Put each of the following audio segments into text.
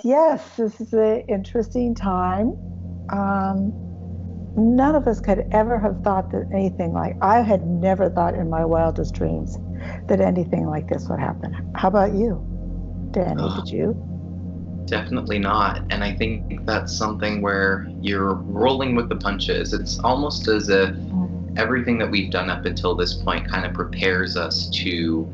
Yes, this is an interesting time. Um, None of us could ever have thought that anything like, I had never thought in my wildest dreams that anything like this would happen. How about you, Danny? Uh, Did you? Definitely not. And I think that's something where you're rolling with the punches. It's almost as if everything that we've done up until this point kind of prepares us to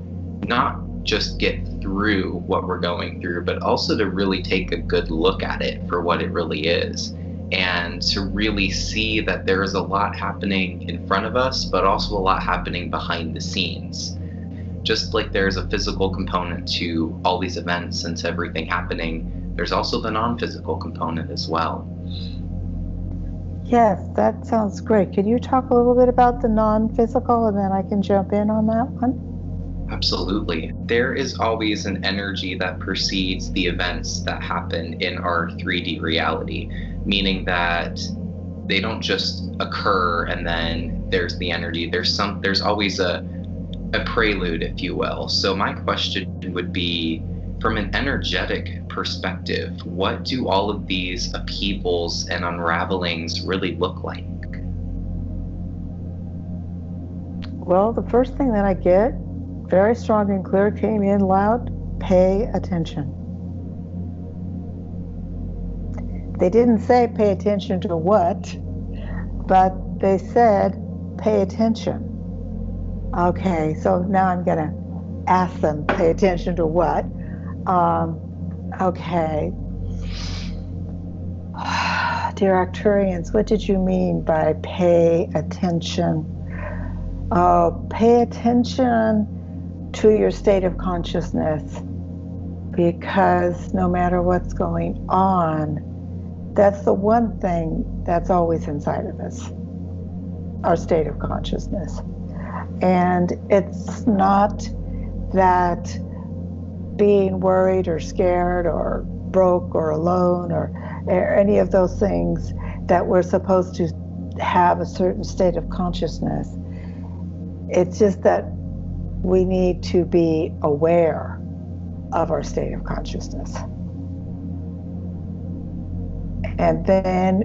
not just get through what we're going through, but also to really take a good look at it for what it really is. And to really see that there is a lot happening in front of us, but also a lot happening behind the scenes. Just like there's a physical component to all these events and to everything happening, there's also the non-physical component as well. Yes, that sounds great. Could you talk a little bit about the non-physical and then I can jump in on that one? Absolutely. There is always an energy that precedes the events that happen in our 3D reality, meaning that they don't just occur and then there's the energy. There's always a prelude, if you will. So my question would be, from an energetic perspective, what do all of these upheavals and unravelings really look like? Well, the first thing that I get, very strong and clear, came in loud: pay attention. They didn't say pay attention to what, but they said pay attention. Okay, so now I'm going to ask them, pay attention to what? Okay. Dear Arcturians, what did you mean by pay attention? Pay attention to your state of consciousness, because no matter what's going on, that's the one thing that's always inside of us, our state of consciousness. And it's not that being worried or scared or broke or alone or any of those things that we're supposed to have a certain state of consciousness. It's just that we need to be aware of our state of consciousness. And then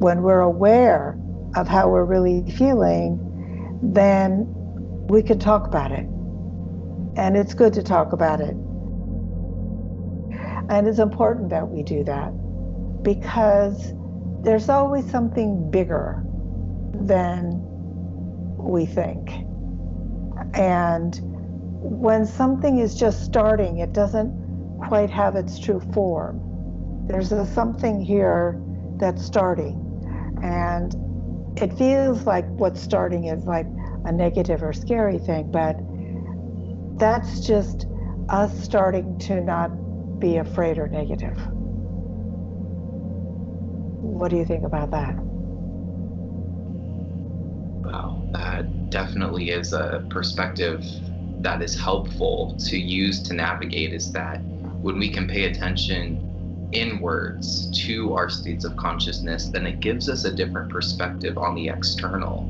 when we're aware of how we're really feeling, then we can talk about it. And it's good to talk about it. And it's important that we do that, because there's always something bigger than we think. And when something is just starting, it doesn't quite have its true form. There's something here that's starting, and it feels like what's starting is like a negative or scary thing, but that's just us starting to not be afraid or negative. What do you think about that? Wow, that definitely is a perspective that is helpful to use to navigate, is that when we can pay attention inwards to our states of consciousness, then it gives us a different perspective on the external.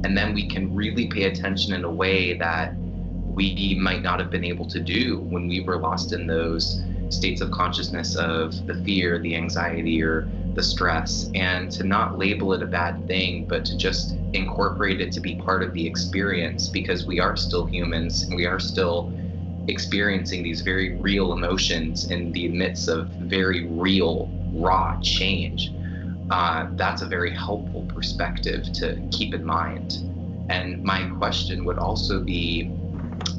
And then we can really pay attention in a way that we might not have been able to do when we were lost in those states of consciousness of the fear, the anxiety, or the stress, and to not label it a bad thing, but to just incorporate it to be part of the experience, because we are still humans and we are still experiencing these very real emotions in the midst of very real, raw change. That's a very helpful perspective to keep in mind. And my question would also be,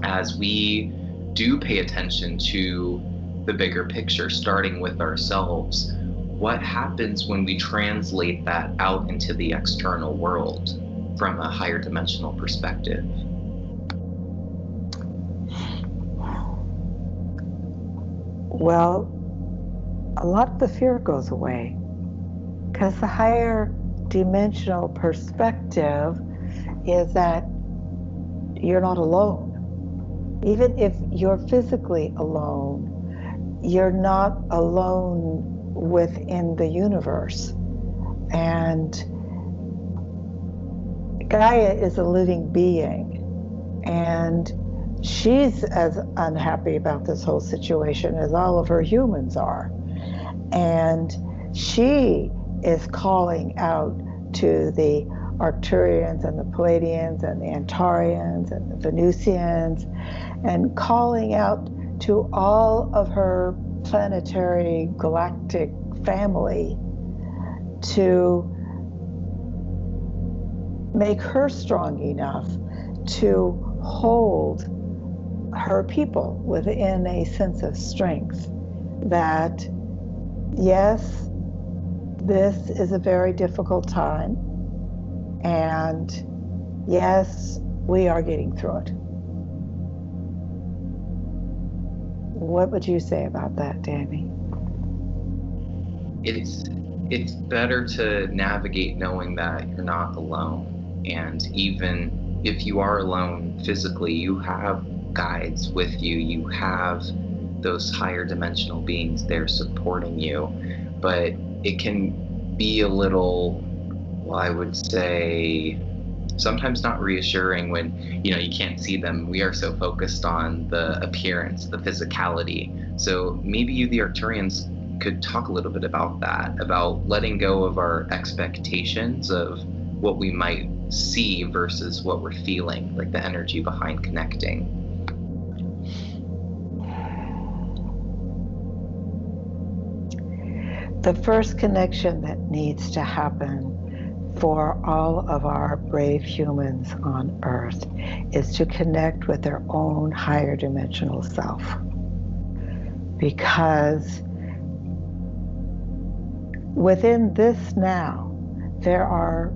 as we do pay attention to the bigger picture, starting with ourselves, what happens when we translate that out into the external world from a higher dimensional perspective? Well, a lot of the fear goes away, because the higher dimensional perspective is that you're not alone. Even if you're physically alone, you're not alone within the universe. And Gaia is a living being, and she's as unhappy about this whole situation as all of her humans are. And she is calling out to the Arcturians and the Pleiadians and the Antareans and the Venusians, and calling out to all of her planetary galactic family to make her strong enough to hold her people within a sense of strength that, yes, this is a very difficult time, and yes, we are getting through it. What would you say about that, Danny? It's better to navigate knowing that you're not alone. And even if you are alone physically, you have guides with you. You have those higher dimensional beings there supporting you. But it can be a little, well, I would say, sometimes not reassuring when, you can't see them. We are so focused on the appearance, the physicality. So maybe you, the Arcturians, could talk a little bit about that, about letting go of our expectations of what we might see versus what we're feeling, like the energy behind connecting. The first connection that needs to happen for all of our brave humans on Earth is to connect with their own higher dimensional self. Because within this now, there are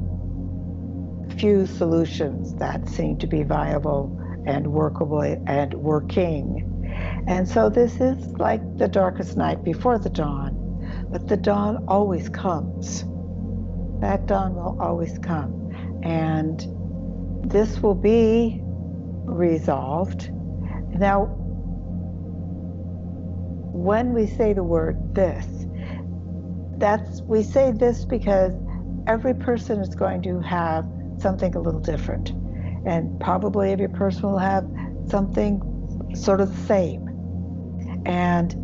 few solutions that seem to be viable and workable and working. And so this is like the darkest night before the dawn, but the dawn always comes. That dawn will always come. And this will be resolved. Now, when we say the word this, we say this because every person is going to have something a little different. And probably every person will have something sort of the same. And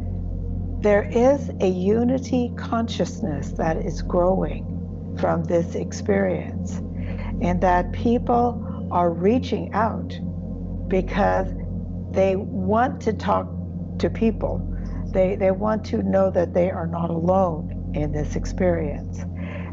there is a unity consciousness that is growing from this experience, and that people are reaching out because they want to talk to people. They want to know that they are not alone in this experience.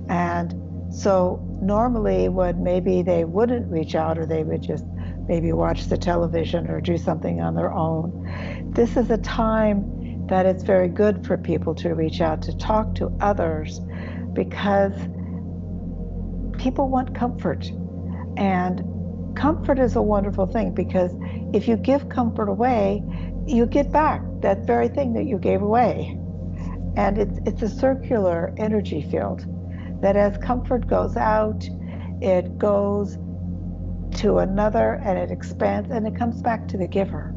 And so normally when maybe they wouldn't reach out, or they would just maybe watch the television or do something on their own, this is a time that it's very good for people to reach out, to talk to others, because people want comfort. And comfort is a wonderful thing, because if you give comfort away, you get back that very thing that you gave away. And it's a circular energy field that as comfort goes out, it goes to another, and it expands, and it comes back to the giver.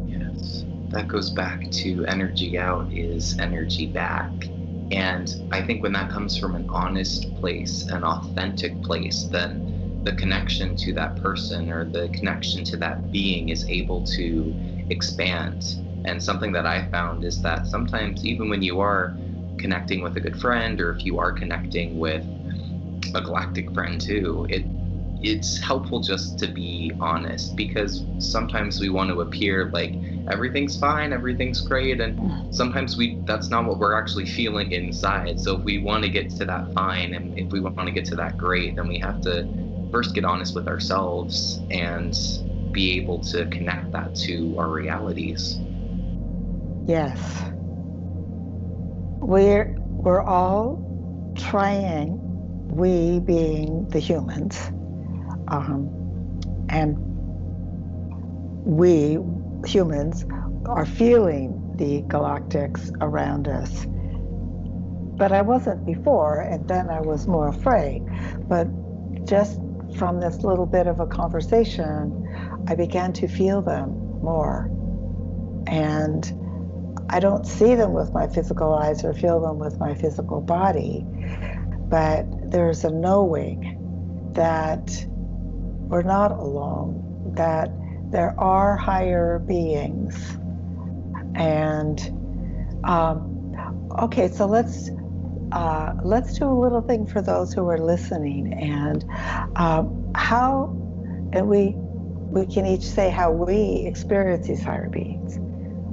Yes, that goes back to energy out is energy back. And I think when that comes from an honest place, an authentic place, then the connection to that person or the connection to that being is able to expand. And something that I found is that sometimes even when you are connecting with a good friend, or if you are connecting with a galactic friend too, it's helpful just to be honest, because sometimes we want to appear like everything's fine, everything's great, and sometimes that's not what we're actually feeling inside. So if we want to get to that fine, and if we want to get to that great, then we have to first get honest with ourselves and be able to connect that to our realities. Yes. We're all trying, we being the humans, and we humans are feeling the galactics around us. But I wasn't before, and then I was more afraid. But just from this little bit of a conversation, I began to feel them more. And I don't see them with my physical eyes or feel them with my physical body, but there's a knowing that we're not alone, that there are higher beings And okay, so let's do a little thing for those who are listening, and we can each say how we experience these higher beings.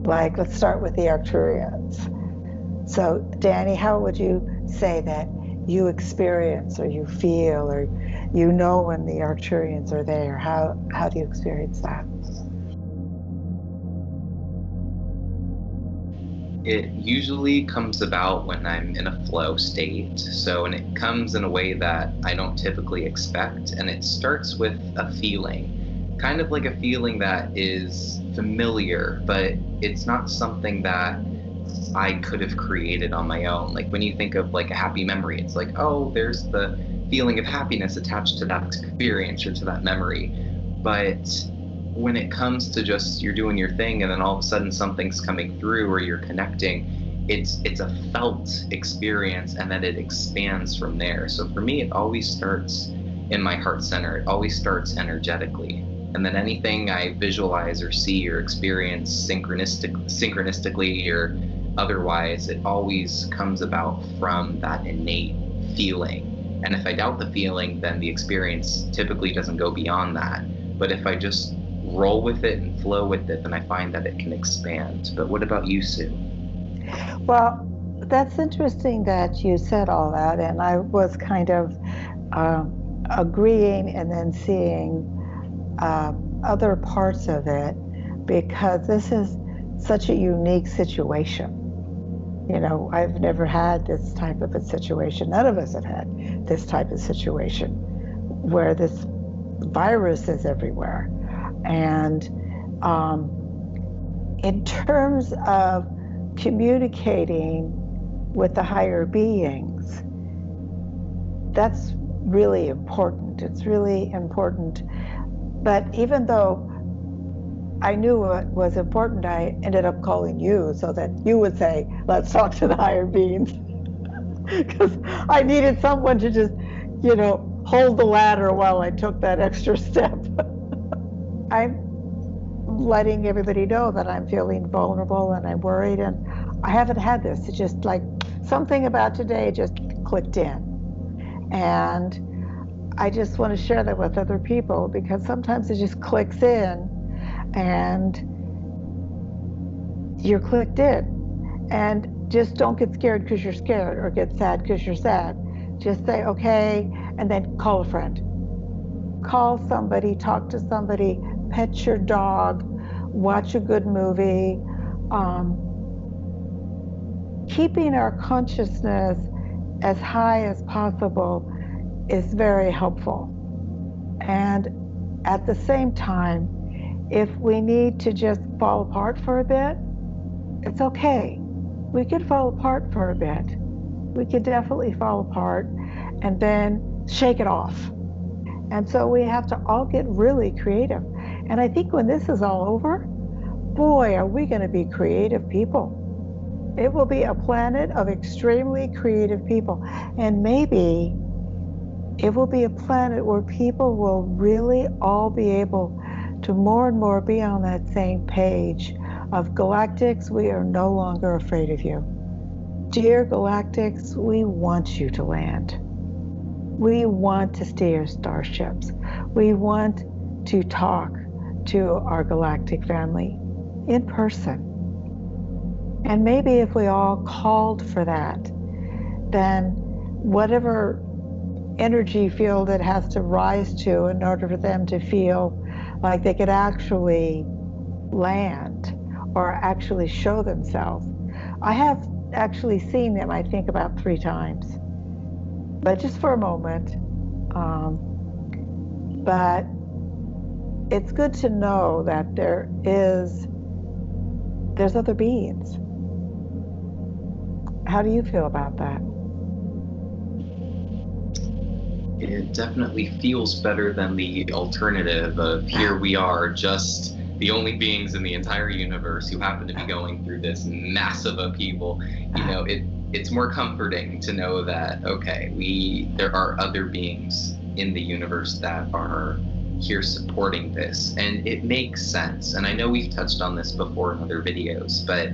Like, let's start with the Arcturians. So, Danny, how would you say that you experience, or you feel, or you know when the Arcturians are there? How do you experience that? It usually comes about when I'm in a flow state. So, and it comes in a way that I don't typically expect. And it starts with a feeling, kind of like a feeling that is familiar, but it's not something that I could have created on my own. Like when you think of like a happy memory, it's like, oh, there's the feeling of happiness attached to that experience or to that memory. But when it comes to just you're doing your thing and then all of a sudden something's coming through or you're connecting, it's a felt experience, and then it expands from there. So for me, it always starts in my heart center. It always starts energetically. And then anything I visualize or see or experience synchronistically or otherwise, it always comes about from that innate feeling. And if I doubt the feeling, then the experience typically doesn't go beyond that. But if I just roll with it and flow with it, then I find that it can expand. But what about you, Sue? Well, that's interesting that you said all that, and I was kind of agreeing and then seeing other parts of it, because this is such a unique situation. You know, I've never had this type of a situation. None of us have had this type of situation where this virus is everywhere. And in terms of communicating with the higher beings, that's really important. It's really important. But even though I knew what was important, I ended up calling you so that you would say, let's talk to the higher beings. Because I needed someone to just, you know, hold the ladder while I took that extra step. I'm letting everybody know that I'm feeling vulnerable and I'm worried, and I haven't had this. It's just like something about today just clicked in. And I just want to share that with other people, because sometimes it just clicks in and you're clicked in. And just don't get scared because you're scared, or get sad because you're sad. Just say, okay, and then call a friend. Call somebody, talk to somebody, pet your dog, watch a good movie. Keeping our consciousness as high as possible is very helpful. And at the same time, if we need to just fall apart for a bit, it's okay. We could fall apart for a bit. We could definitely fall apart and then shake it off. And so we have to all get really creative. And I think when this is all over, boy, are we going to be creative people. It will be a planet of extremely creative people. And maybe it will be a planet where people will really all be able to more and more be on that same page of galactics, we are no longer afraid of you. Dear galactics, we want you to land. We want to steer starships. We want to talk to our galactic family in person. And maybe if we all called for that, then whatever energy field it has to rise to in order for them to feel like they could actually land or actually show themselves. I have actually seen them, I think, about 3 times, but just for a moment. But it's good to know that there's other beings. How do you feel about that? It definitely feels better than the alternative of here we are, just the only beings in the entire universe who happen to be going through this massive upheaval. You know, it's more comforting to know that, okay, there are other beings in the universe that are here supporting this. And it makes sense. And I know we've touched on this before in other videos, but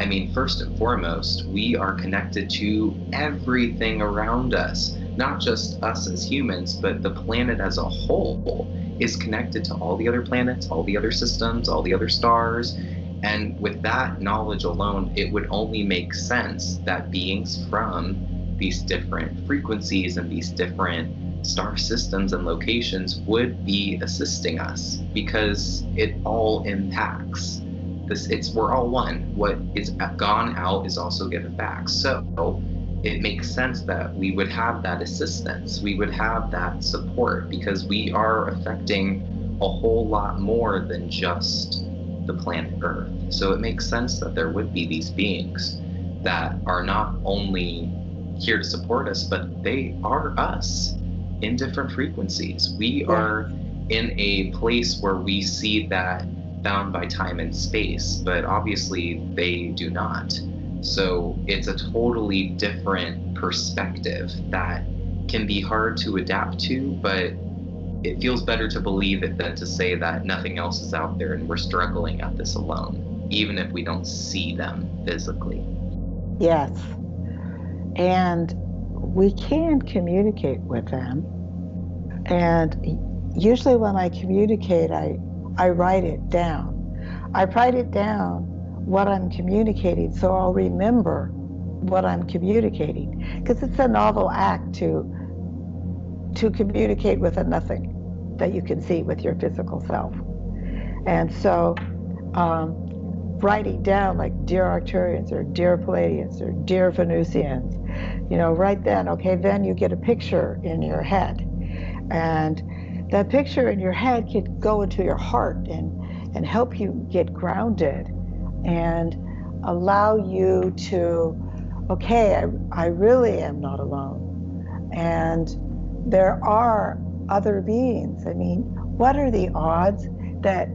I mean, first and foremost, we are connected to everything around us, not just us as humans, but the planet as a whole is connected to all the other planets, all the other systems, all the other stars. And with that knowledge alone, it would only make sense that beings from these different frequencies and these different star systems and locations would be assisting us, because it all impacts this. We're all one. What is gone out is also given back. So it makes sense that we would have that assistance, we would have that support, because we are affecting a whole lot more than just the planet Earth. So it makes sense that there would be these beings that are not only here to support us, but they are us in different frequencies. We are in a place where we see that bound by time and space, but obviously they do not. So it's a totally different perspective that can be hard to adapt to, but it feels better to believe it than to say that nothing else is out there and we're struggling at this alone, even if we don't see them physically. Yes. And we can communicate with them. And usually when I communicate, I write it down. I write it down what I'm communicating, so I'll remember what I'm communicating. Because it's a novel act to communicate with a nothing that you can see with your physical self. And so writing down like dear Arcturians or dear Pleiadians or dear Venusians, right then, okay, then you get a picture in your head. And that picture in your head could go into your heart and help you get grounded and allow you to, okay, I really am not alone. And there are other beings. I mean, what are the odds that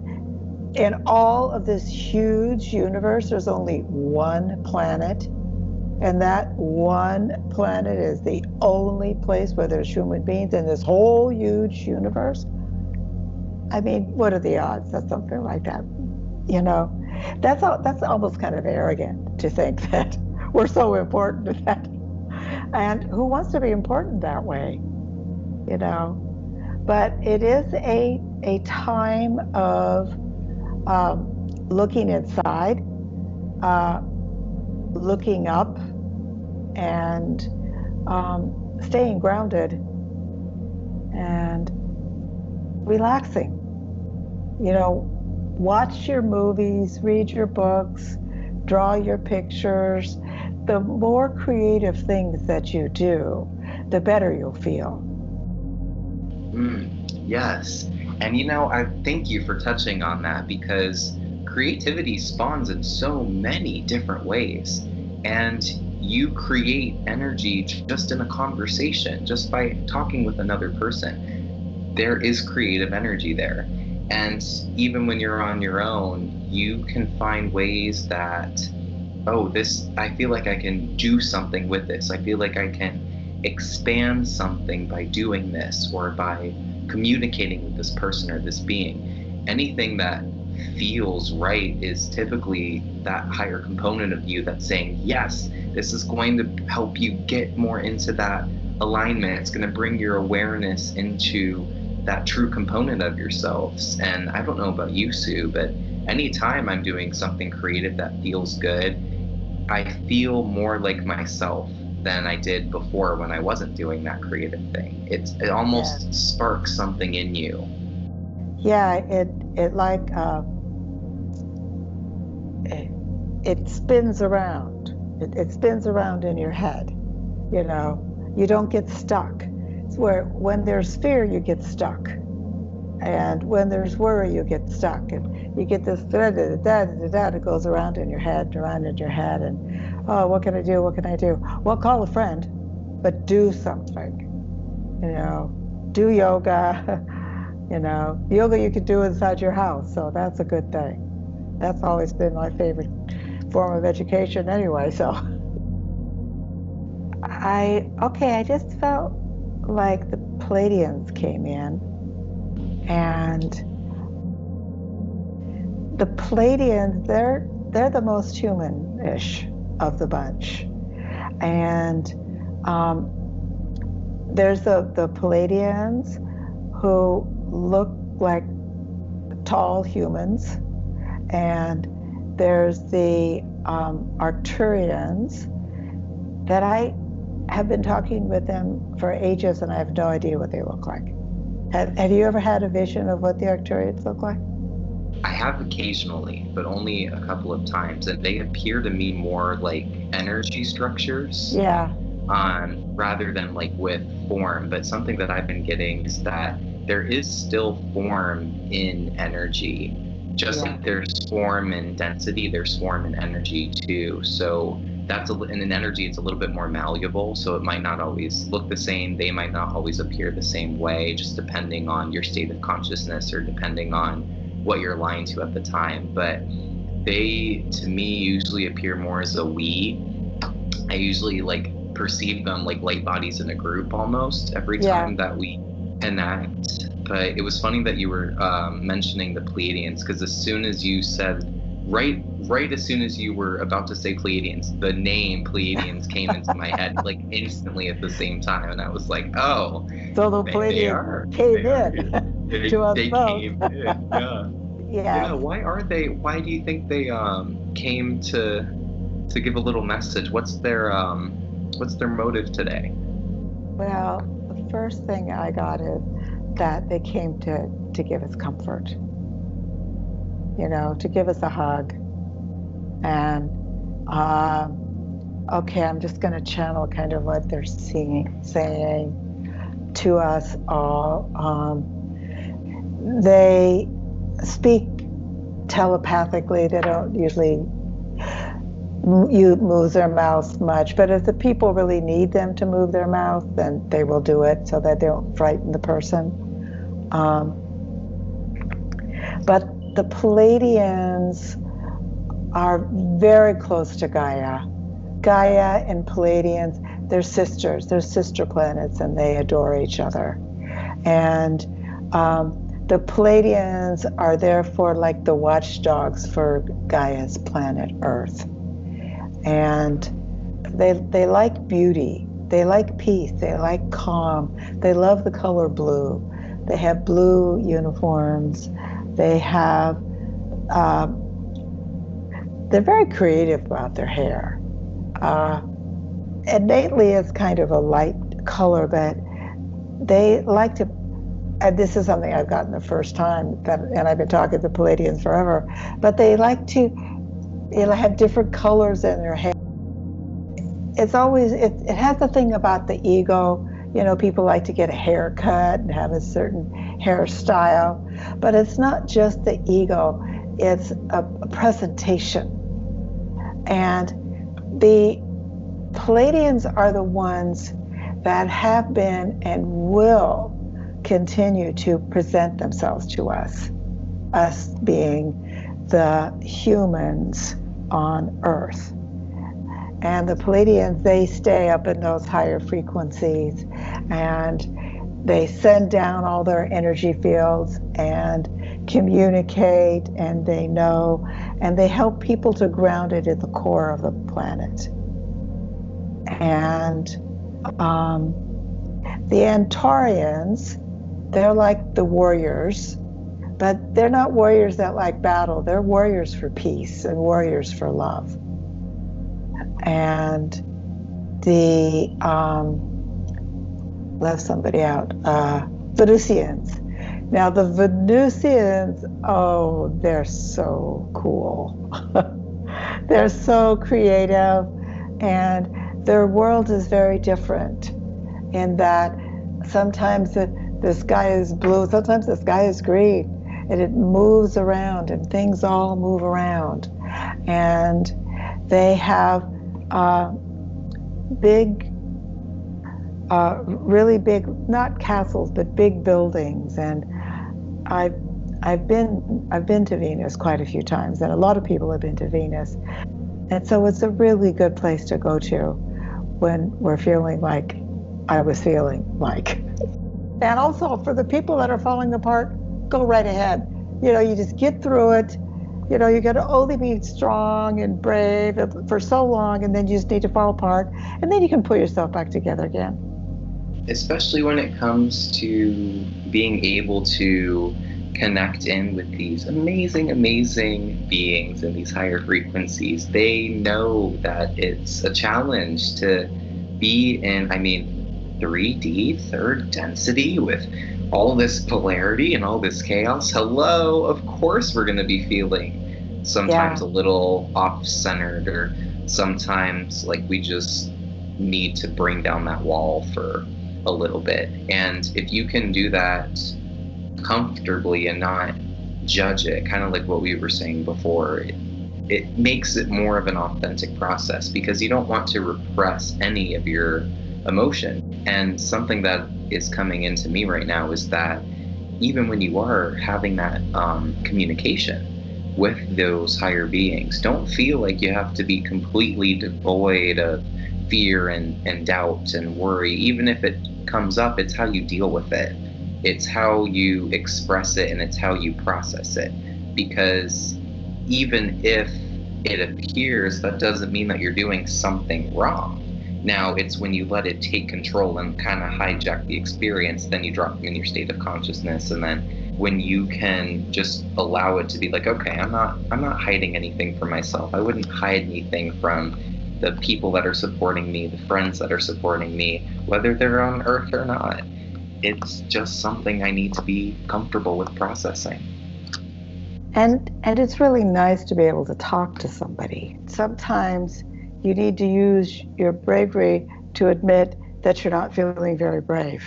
in all of this huge universe, there's only one planet, and that one planet is the only place where there's human beings in this whole huge universe? I mean, what are the odds that something like that, that's almost kind of arrogant to think that we're so important to that. And who wants to be important that way, But it is a time of looking inside, looking up, and staying grounded and relaxing. Watch your movies, read your books, draw your pictures. The more creative things that you do, the better you'll feel. Yes. And I thank you for touching on that, because creativity spawns in so many different ways. And you create energy just in a conversation, just by talking with another person. There is creative energy there. And even when you're on your own, you can find ways that, I feel like I can do something with this. I feel like I can expand something by doing this, or by communicating with this person or this being. Anything that feels right is typically that higher component of you that's saying, yes, this is going to help you get more into that alignment. It's going to bring your awareness into that true component of yourselves. And I don't know about you, Sue, but anytime I'm doing something creative that feels good, I feel more like myself than I did before when I wasn't doing that creative thing. It almost sparks something in you. Yeah, it spins around. It spins around in your head. You don't get stuck. It's where when there's fear, you get stuck, and when there's worry, you get stuck, and you get this it goes around in your head, and what can I do? What can I do? Well, call a friend, but do something. Do yoga. Yoga you could do inside your house, so that's a good thing. That's always been my favorite form of education anyway. So I just felt like the Pleiadians came in, And the Pleiadians, they're the most human-ish of the bunch. And there's the Pleiadians who look like tall humans, and there's the Arcturians that I have been talking with them for ages, and I have no idea what they look like. Have you ever had a vision of what the Arcturians look like? I have occasionally, but only a couple of times, and they appear to me more like energy structures. Yeah. Rather than like with form. But something that I've been getting is that there is still form in energy. Just like there's form and density, there's form and energy too. So that's in an energy, it's a little bit more malleable. So it might not always look the same. They might not always appear the same way, just depending on your state of consciousness or depending on what you're aligned to at the time. But they, to me, usually appear more as a we. I usually like perceive them like light bodies in a group almost every time that we enact. But it was funny that you were mentioning the Pleiadians, because as soon as you said, right as soon as you were about to say Pleiadians, the name Pleiadians came into my head like instantly at the same time, and I was like, oh, so the Pleiadians came in. They came in, yeah. Why do you think they came to give a little message? What's their motive today? Well, the first thing I got is that they came to give us comfort, to give us a hug. And okay, I'm just going to channel kind of what they're saying to us all. They speak telepathically. They don't usually move their mouths much, but if the people really need them to move their mouth, then they will do it so that they don't frighten the person. But the Pleiadians are very close to Gaia. Gaia and Pleiadians, they're sisters, they're sister planets, and they adore each other. And the Pleiadians are therefore like the watchdogs for Gaia's planet Earth. And they like beauty, they like peace, they like calm, they love the color blue. They have blue uniforms, they have, they're very creative about their hair. Innately it's kind of a light color, but they like to, and this is something I've gotten the first time, and I've been talking to Pleiadians forever, but they like to have different colors in their hair. It's always, it has the thing about the ego. People like to get a haircut and have a certain hairstyle, but it's not just the ego, it's a presentation. And the Pleiadians are the ones that have been and will continue to present themselves to us being the humans on Earth. And the Pleiadians, they stay up in those higher frequencies, and they send down all their energy fields and communicate, and they know, and they help people to ground it at the core of the planet. And the Arcturians, they're like the warriors, but they're not warriors that like battle. They're warriors for peace and warriors for love. And the, left somebody out, Venusians. Now the Venusians, oh, they're so cool. They're so creative, and their world is very different in that sometimes the sky is blue, sometimes the sky is green, and it moves around, and things all move around. And they have big, really big, not castles, but big buildings. And I've been to Venus quite a few times, and a lot of people have been to Venus. And so it's a really good place to go to when we're feeling like I was feeling like. And also for the people that are falling apart, go right ahead. You just get through it. You got to only be strong and brave for so long, and then you just need to fall apart, and then you can pull yourself back together again. Especially when it comes to being able to connect in with these amazing, amazing beings in these higher frequencies. They know that it's a challenge to be in, 3D, third density, with all this polarity and all this chaos. Hello, of course we're going to be feeling sometimes a little off-centered, or sometimes like we just need to bring down that wall for a little bit. And if you can do that comfortably and not judge it, kind of like what we were saying before, it makes it more of an authentic process, because you don't want to repress any of your emotion. And something that is coming into me right now is that even when you are having that communication with those higher beings, don't feel like you have to be completely devoid of fear and doubt and worry. Even if it comes up, it's how you deal with it. It's how you express it, and it's how you process it. Because even if it appears, that doesn't mean that you're doing something wrong. Now, it's when you let it take control and kind of hijack the experience, then you drop in your state of consciousness. And then when you can just allow it to be like, okay, I'm not hiding anything from myself. I wouldn't hide anything from the people that are supporting me, the friends that are supporting me, whether they're on Earth or not. It's just something I need to be comfortable with processing. And it's really nice to be able to talk to somebody. Sometimes you need to use your bravery to admit that you're not feeling very brave.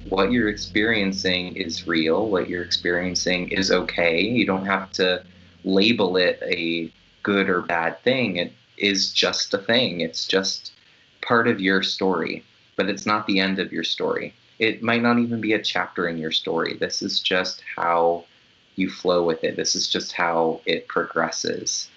What you're experiencing is real. What you're experiencing is okay. You don't have to label it a good or bad thing. It is just a thing. It's just part of your story, but it's not the end of your story. It might not even be a chapter in your story. This is just how you flow with it. This is just how it progresses.